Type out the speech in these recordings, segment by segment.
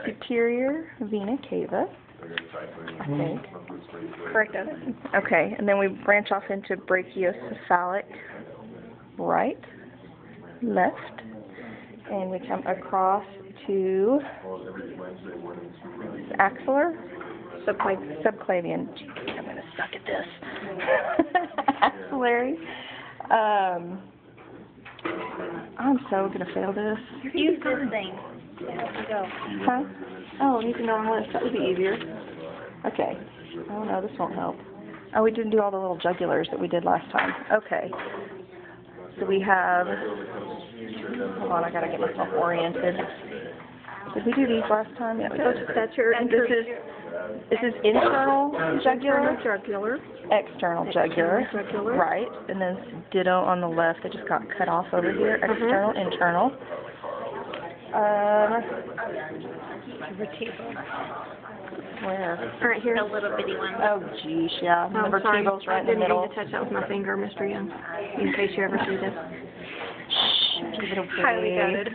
Superior vena cava, I think. Correct. Okay, and then we branch off into brachiocephalic, right, left, and we come across to axillary, subclavian. Gee, I'm going to suck at this. Axillary. I'm so going to fail this. Use this thing. Go. Huh? Oh, using the wrong list. That would be easier. Okay. Oh no, this won't help. Oh, we didn't do all the little jugulars that we did last time. Okay. So we have, hold on, I gotta get myself oriented. Did we do these last time? Yeah, we did. That's your. This is internal jugular, jugular. external jugular, Jugular. right, and then ditto on the left. It just got cut off over here. External, internal. Where? Right here. The little bitty one. Oh, geez, yeah. Oh, Number sorry. 2 right in the I middle. didn't mean to touch that with my finger, Mr. Young, in case you ever see this. Shh, give it away. Highly doubted.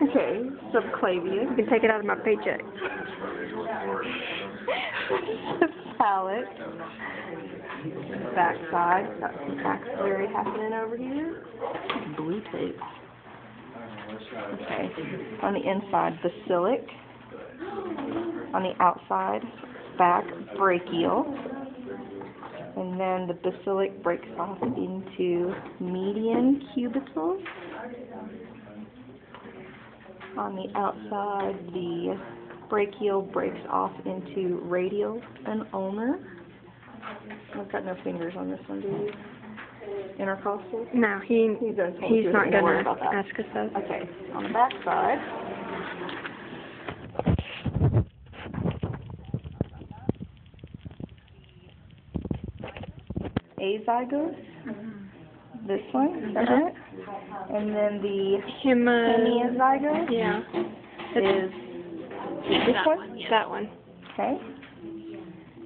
Okay, subclavian. You can take it out of my paycheck. Palate. Backside. Got some axillary happening over here. Blue tape. Okay. On the inside, basilic. On the outside, back brachial. And then the basilic breaks off into median cubicle. On the outside, the brachial breaks off into radial and ulnar. I've got no fingers on this one, do you? Intercostal? No, he's not worry gonna about that. ask us that. Okay, on the back side, azygos. This one, is that right? And then the hemiazygos Yeah. is this one? That one. Okay.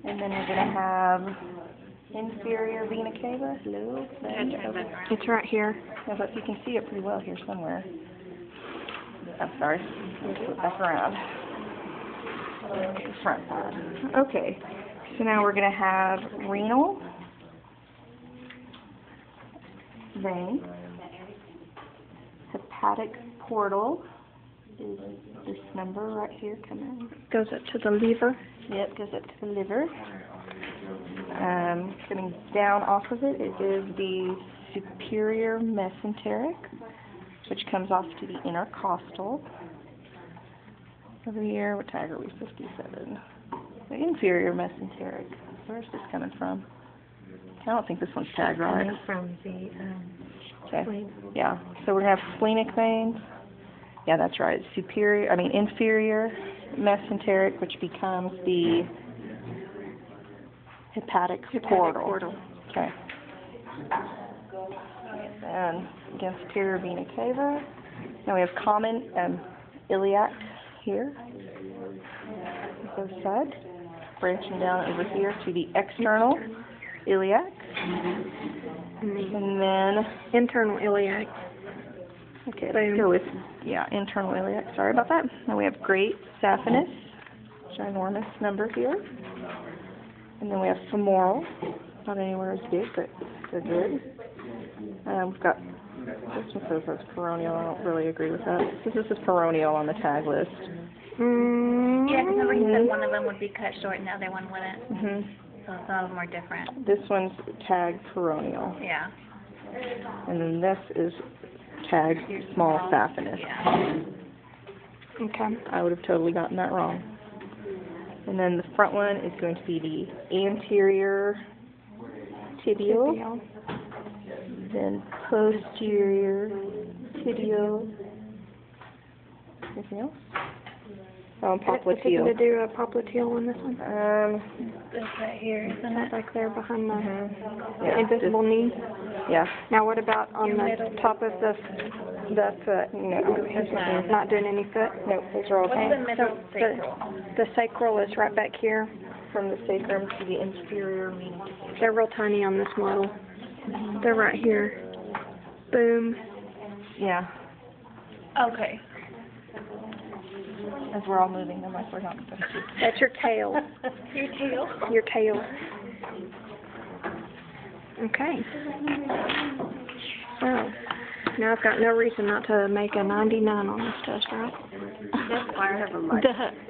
And then we're going to have inferior vena cava. Hello? It's right here. Yeah, but you can see it pretty well here somewhere. I'm sorry. Let's flip back around. Front side. Okay. So now we're going to have renal vein. Hepatic portal is this number right here coming. Goes up to the liver. Yep, goes up to the liver. Coming down off of it, it is the superior mesenteric, which comes off to the intercostal. Over here, what tag are we? 57. The inferior mesenteric. Where's this coming from? I don't think this one's tagged right. From the Okay. Yeah. So we're gonna have splenic veins. Yeah, that's right. Inferior mesenteric, which becomes the hepatic portal. Okay. And again, superior vena cava. Now we have common iliac here. Both sides. Branching down over here to the external iliac. And then Internal iliac. okay, let's go with internal iliac. Sorry about that. Now we have great saphenous, ginormous number here. And then we have femoral. Not anywhere as big, but they're good. We've got this one says that's peroneal. I don't really agree with that. This is peroneal on the tag list. Yeah, because remember he said one of them would be cut short and the other one wouldn't. So some of them are different. This one's tagged peroneal. Yeah. And then this is tagged small saphenous. Yeah. Okay. I would have totally gotten that wrong. And then the front one is going to be the anterior tibial. Then posterior tibial. Anything else? Oh, popliteal. To do a popliteal on this one. This right here, isn't it? Like there behind the Yeah, invisible knee. yeah. Now what about on the top of the foot? No. Not doing any foot? No, those are all What's the middle sacral? The sacral is right back here. from the sacrum to the inferior vena. They're real tiny on this model. They're right here. Boom. Yeah. Okay. As we're all moving them like we're not supposed to. That's your tail. Your tail. Your tail. Okay. So, now I've got no reason not to make a 99 on this test, right? That's why I have a Duh.